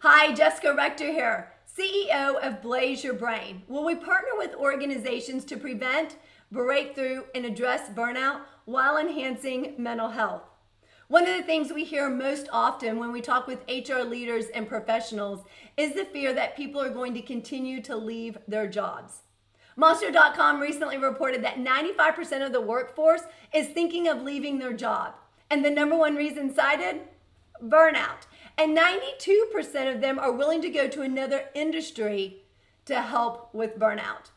Hi, Jessica Rector here, CEO of Blaze Your Brain. Will we partner with organizations to prevent, break through, and address burnout while enhancing mental health? One of the things we hear most often when we talk with HR leaders and professionals is the fear that people are going to continue to leave their jobs. Monster.com recently reported that 95% of the workforce is thinking of leaving their job. And the number one reason cited? Burnout. And 92% of them are willing to go to another industry to help with burnout.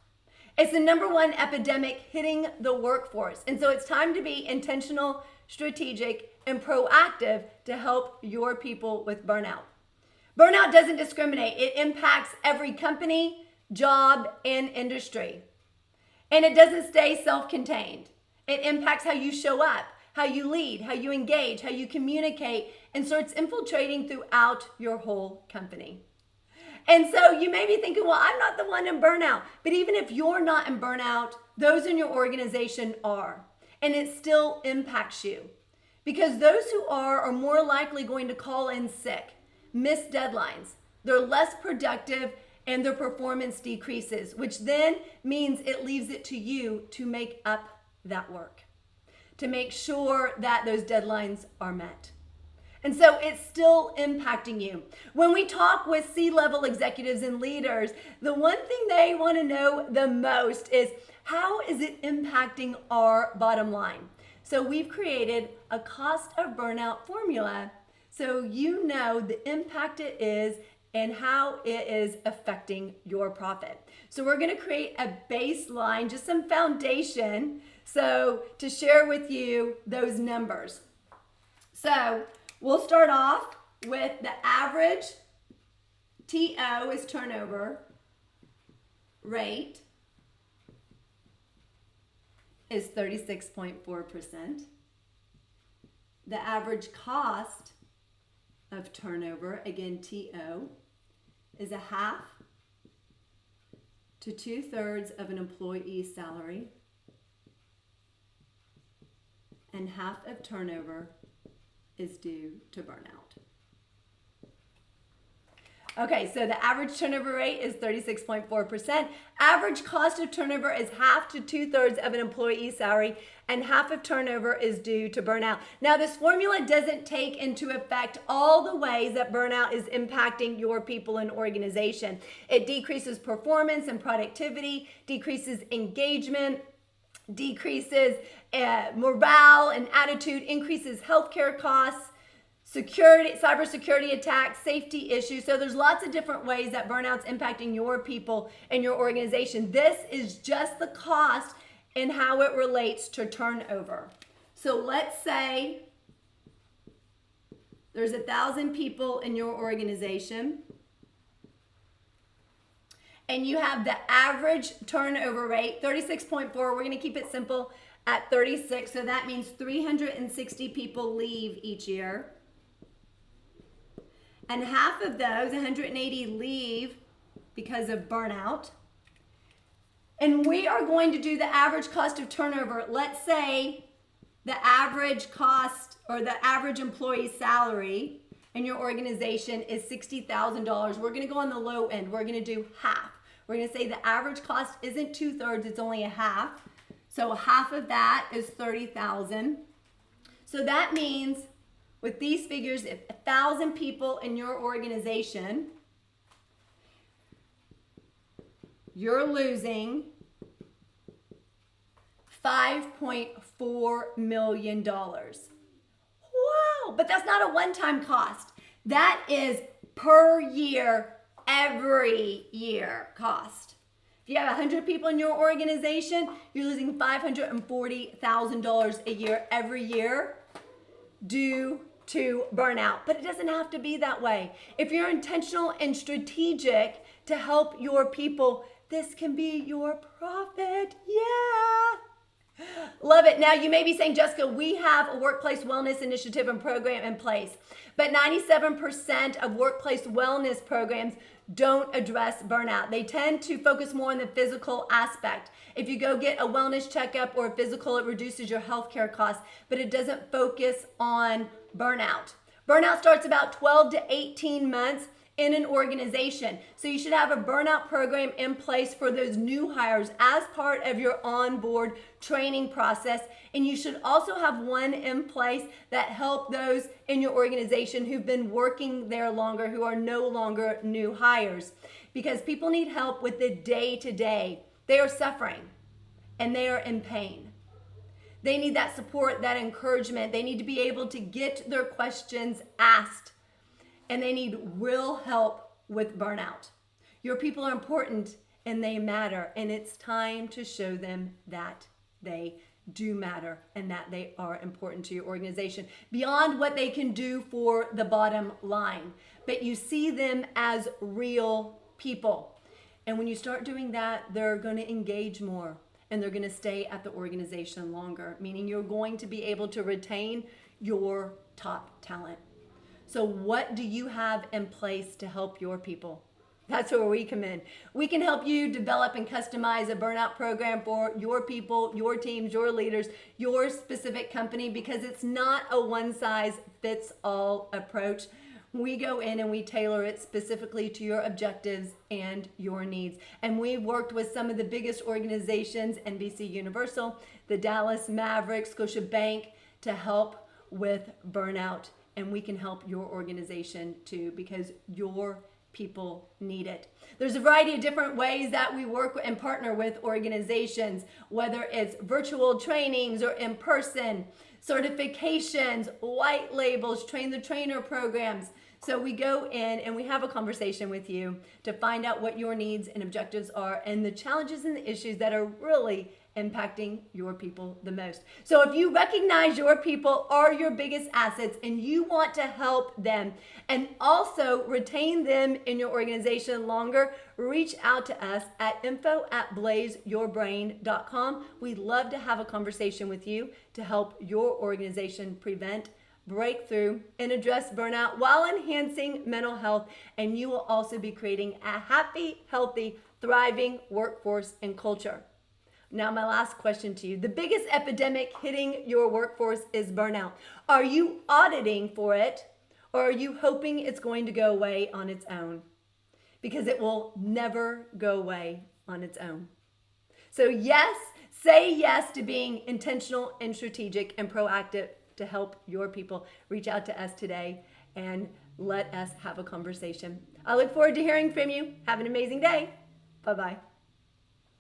It's the number one epidemic hitting the workforce. And so it's time to be intentional, strategic, and proactive to help your people with burnout. Burnout doesn't discriminate. It impacts every company, job, and industry. And it doesn't stay self-contained. It impacts how you show up, how you lead, how you engage, how you communicate, and starts infiltrating throughout your whole company. And so you may be thinking, well, I'm not the one in burnout. But even if you're not in burnout, those in your organization are. And it still impacts you. Because those who are more likely going to call in sick, miss deadlines. They're less productive and their performance decreases, which then means it leaves it to you to make up that work, to make sure that those deadlines are met. And so it's still impacting you. When we talk with C-level executives and leaders, the one thing they want to know the most is how is it impacting our bottom line? So we've created a cost of burnout formula so you know the impact it is and how it is affecting your profit. So we're going to create a baseline, just some foundation, so to share with you those numbers. So we'll start off with the average TO is turnover rate is 36.4%. The average cost of turnover, again TO, is 1/2 to 2/3 of an employee's salary, and 1/2 of turnover is due to burnout. Okay, so the average turnover rate is 36.4%. Average cost of turnover is 1/2 to 2/3 of an employee's salary, and 1/2 of turnover is due to burnout. Now, this formula doesn't take into effect all the ways that burnout is impacting your people and organization. It decreases performance and productivity, decreases engagement, decreases morale and attitude, increases healthcare costs, security, cybersecurity attacks, safety issues. So there's lots of different ways that burnout's impacting your people and your organization. This is just the cost and how it relates to turnover. So let's say there's 1,000 people in your organization, and you have the average turnover rate, 36.4. We're going to keep it simple at 36. So that means 360 people leave each year. And 1/2 of those, 180, leave because of burnout. And we are going to do the average cost of turnover. Let's say the average cost or the average employee salary in your organization is $60,000. We're going to go on the low end. We're going to do 1/2. We're going to say the average cost isn't 2/3, it's only 1/2. So 1/2 of that is $30,000. So that means with these figures, if 1,000 people in your organization, you're losing $5.4 million. Wow, but that's not a one-time cost. That is per year, every year cost. If you have 100 people in your organization, you're losing $540,000 a year every year due to burnout. But it doesn't have to be that way. If you're intentional and strategic to help your people, this can be your profit. Yeah. Love it. Now, you may be saying, Jessica, we have a workplace wellness initiative and program in place, but 97% of workplace wellness programs don't address burnout. They tend to focus more on the physical aspect. If you go get a wellness checkup or a physical, it reduces your healthcare costs, but it doesn't focus on burnout. Burnout starts about 12 to 18 months in an organization. So you should have a burnout program in place for those new hires as part of your onboard training process. And you should also have one in place that help those in your organization who've been working there longer, who are no longer new hires. Because people need help with the day-to-day. They are suffering and they are in pain. They need that support, that encouragement. They need to be able to get their questions asked. And they need real help with burnout. Your people are important and they matter. And it's time to show them that they do matter and that they are important to your organization beyond what they can do for the bottom line. But you see them as real people. And when you start doing that, they're going to engage more and they're going to stay at the organization longer, meaning you're going to be able to retain your top talent. So what do you have in place to help your people? That's where we come in. We can help you develop and customize a burnout program for your people, your teams, your leaders, your specific company, because it's not a one-size-fits-all approach. We go in and we tailor it specifically to your objectives and your needs. And we've worked with some of the biggest organizations, NBC Universal, the Dallas Mavericks, Scotiabank, to help with burnout. And we can help your organization too, because your people need it. There's a variety of different ways that we work and partner with organizations, whether it's virtual trainings or in person, certifications, white labels, train the trainer programs. So we go in and we have a conversation with you to find out what your needs and objectives are and the challenges and the issues that are really impacting your people the most. So if you recognize your people are your biggest assets and you want to help them and also retain them in your organization longer, reach out to us at info@blazeyourbrain.com. We'd love to have a conversation with you to help your organization prevent, break through, and address burnout while enhancing mental health. And you will also be creating a happy, healthy, thriving workforce and culture. Now, my last question to you. The biggest epidemic hitting your workforce is burnout. Are you auditing for it, or are you hoping it's going to go away on its own? Because it will never go away on its own. So yes, say yes to being intentional and strategic and proactive to help your people. Reach out to us today and let us have a conversation. I look forward to hearing from you. Have an amazing day. Bye-bye.